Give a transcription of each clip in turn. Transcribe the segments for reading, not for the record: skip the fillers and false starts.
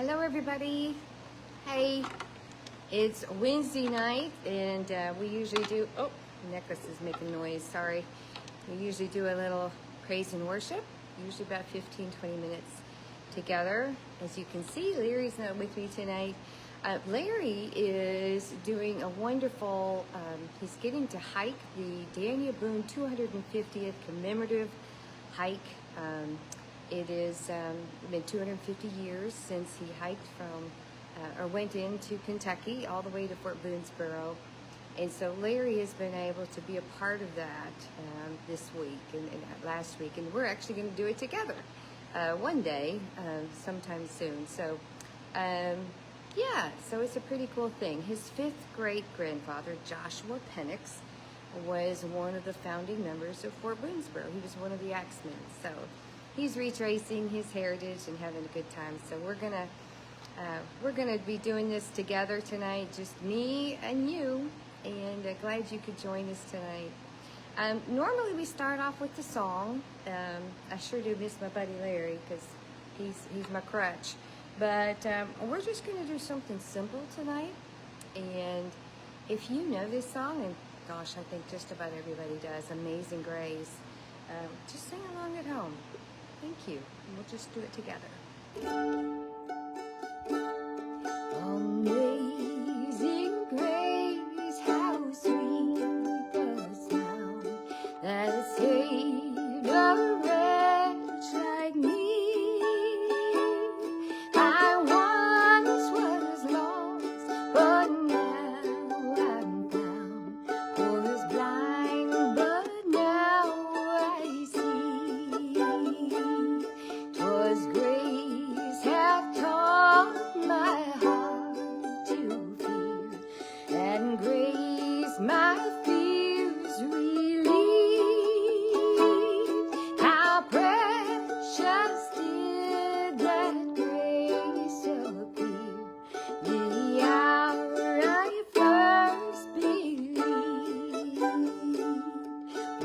Hello everybody. Hey, it's Wednesday night and we usually do, oh, necklace is making noise, sorry. We usually do a little praise and worship, usually about 15-20 minutes together. As you can see, Larry's not with me tonight. Larry is doing a wonderful, he's getting to hike the Daniel Boone 250th commemorative hike. It is been 250 years since he hiked from, or went into Kentucky all the way to Fort Boonesboro. And so Larry has been able to be a part of that this week and last week. And we're actually going to do it together one day, sometime soon. So, yeah, so it's a pretty cool thing. His fifth great-grandfather, Joshua Penix, was one of the founding members of Fort Boonesboro. He was one of the axemen. So he's retracing his heritage and having a good time. So we're gonna be doing this together tonight, just me and you. And glad you could join us tonight. Normally we start off with the song. I sure do miss my buddy Larry because he's my crutch. But we're just gonna do something simple tonight. And if you know this song, and gosh, I think just about everybody does, Amazing Grace, just sing along at home. Thank you. And we'll just do it together. Amazing grace, how sweet the sound that saved a wretch like me. I once was lost, but now I'm found. Was blind, but now I see. 'Twas grace hath taught my heart to fear, and grace my fears relieved. How precious did that grace appear the hour I first believed.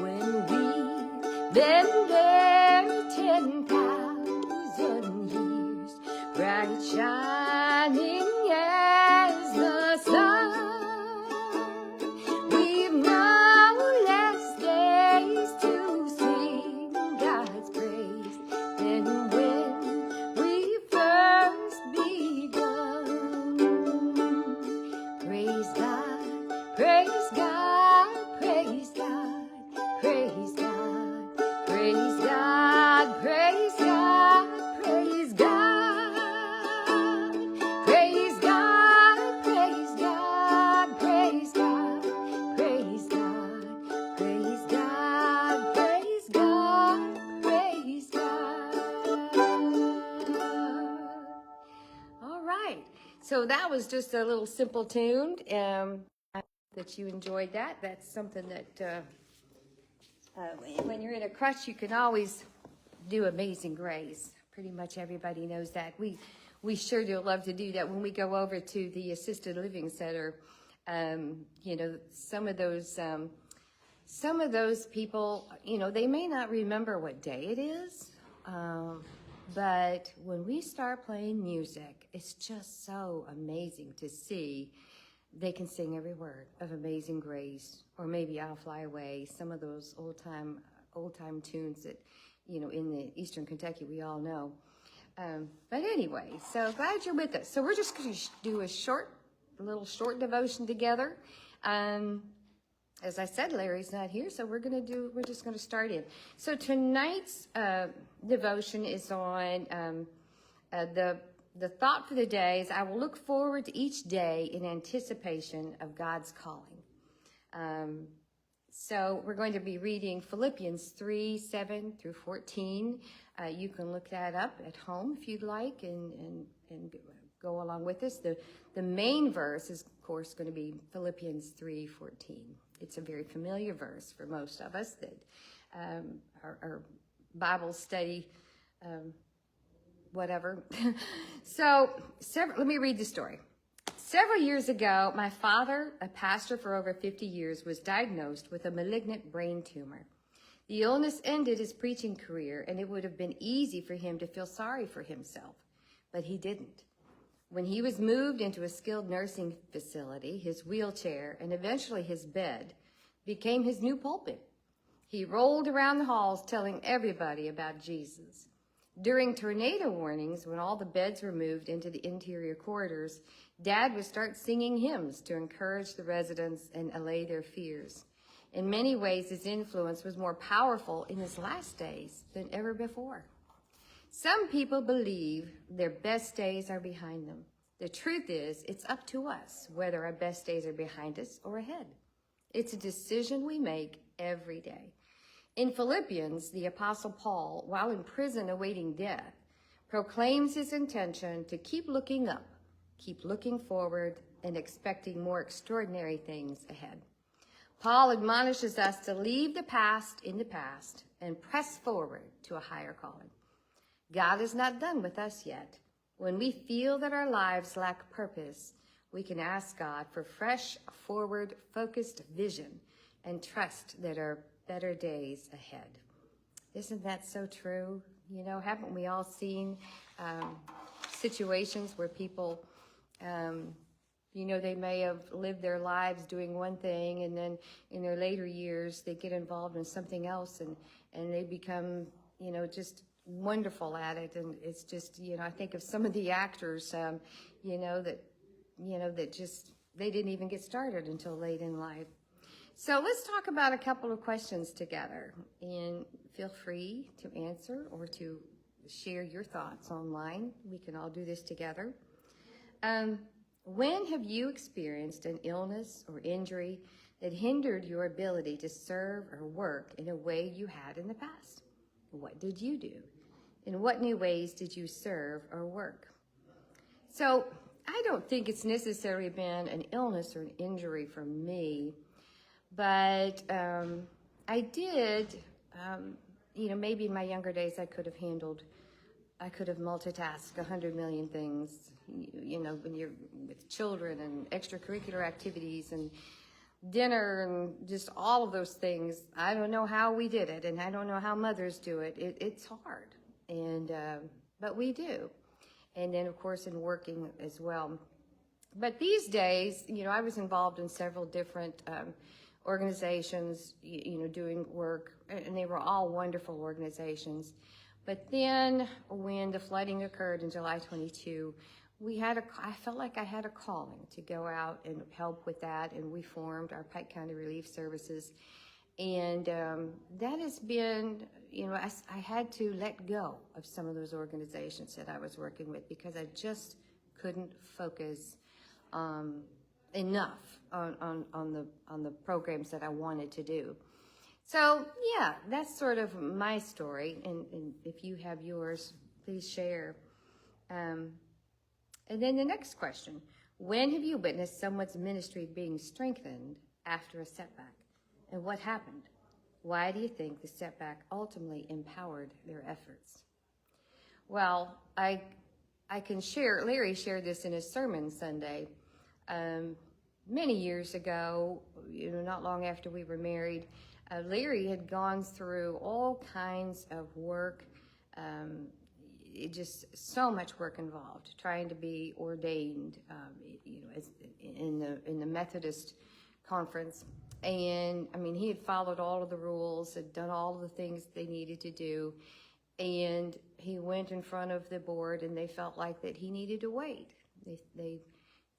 When we've been there 10,000 years, bright shining as the sun, we've no less days to sing God's praise than when we first begun. Praise God, praise God, praise God, praise God, praise God, praise God, praise God, praise God, praise God, praise God, praise God, praise God, praise God, praise God. All right, so that was just a little simple tune. I hope that you enjoyed that. That's something that when you're in a crutch, you can always do Amazing Grace. Pretty much everybody knows that. We sure do love to do that when we go over to the assisted living center. You know, some of those people, you know, they may not remember what day it is, but when we start playing music, it's just so amazing to see. They can sing every word of Amazing Grace, or maybe I'll Fly Away, some of those old time tunes that, you know, in the Eastern Kentucky we all know. But anyway, so glad you're with us. So we're just going to do a little short devotion together. As I said, Larry's not here, so we're just going to start in. So tonight's devotion is on the thought for the day is, I will look forward to each day in anticipation of God's calling. So we're going to be reading Philippians 3:7 through 14. You can look that up at home if you'd like and go along with us. The main verse is, of course, going to be Philippians 3:14. It's a very familiar verse for most of us that our Bible study, whatever. So let me read the story. Several years ago, my father, a pastor for over 50 years, was diagnosed with a malignant brain tumor. The illness ended his preaching career, and it would have been easy for him to feel sorry for himself, but he didn't. When he was moved into a skilled nursing facility, his wheelchair and eventually his bed became his new pulpit. He rolled around the halls telling everybody about Jesus. During tornado warnings, when all the beds were moved into the interior corridors, Dad would start singing hymns to encourage the residents and allay their fears. In many ways, his influence was more powerful in his last days than ever before. Some people believe their best days are behind them. The truth is, it's up to us whether our best days are behind us or ahead. It's a decision we make every day. In Philippians, the Apostle Paul, while in prison awaiting death, proclaims his intention to keep looking up, keep looking forward, and expecting more extraordinary things ahead. Paul admonishes us to leave the past in the past and press forward to a higher calling. God is not done with us yet. When we feel that our lives lack purpose, we can ask God for fresh, forward-focused vision and trust that our better days ahead. Isn't that so true? You know, haven't we all seen situations where people, you know, they may have lived their lives doing one thing, and then in their later years, they get involved in something else, and they become, you know, just wonderful at it. And it's just, you know, I think of some of the actors, that just, they didn't even get started until late in life. So let's talk about a couple of questions together, and feel free to answer or to share your thoughts online. We can all do this together. When have you experienced an illness or injury that hindered your ability to serve or work in a way you had in the past? What did you do? In what new ways did you serve or work? So I don't think it's necessarily been an illness or an injury for me, but I did, maybe in my younger days I could have multitasked 100 million things, when you're with children and extracurricular activities and dinner and just all of those things. I don't know how we did it, and I don't know how mothers do it. It's hard, but we do. And then, of course, in working as well. But these days, I was involved in several different organizations, doing work, and they were all wonderful organizations. But then when the flooding occurred in July 22, I felt like I had a calling to go out and help with that, and we formed our Pike County Relief Services. And that has been, I had to let go of some of those organizations that I was working with because I just couldn't focus enough on the programs that I wanted to do. So yeah, that's sort of my story, and if you have yours, please share. And then the next question: when have you witnessed someone's ministry being strengthened after a setback, and what happened? Why do you think the setback ultimately empowered their efforts? Well, I can share. Larry shared this in his sermon Sunday. Many years ago, not long after we were married, Larry had gone through all kinds of work, just so much work involved, trying to be ordained, in the Methodist conference. And he had followed all of the rules, had done all of the things they needed to do. And he went in front of the board, and they felt like that he needed to wait. They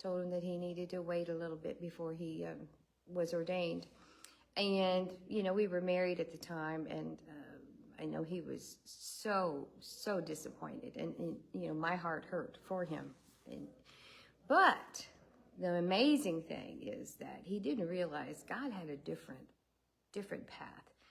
told him that he needed to wait a little bit before he was ordained. And, we were married at the time, and I know he was so disappointed, and my heart hurt for him. But the amazing thing is that he didn't realize God had a different path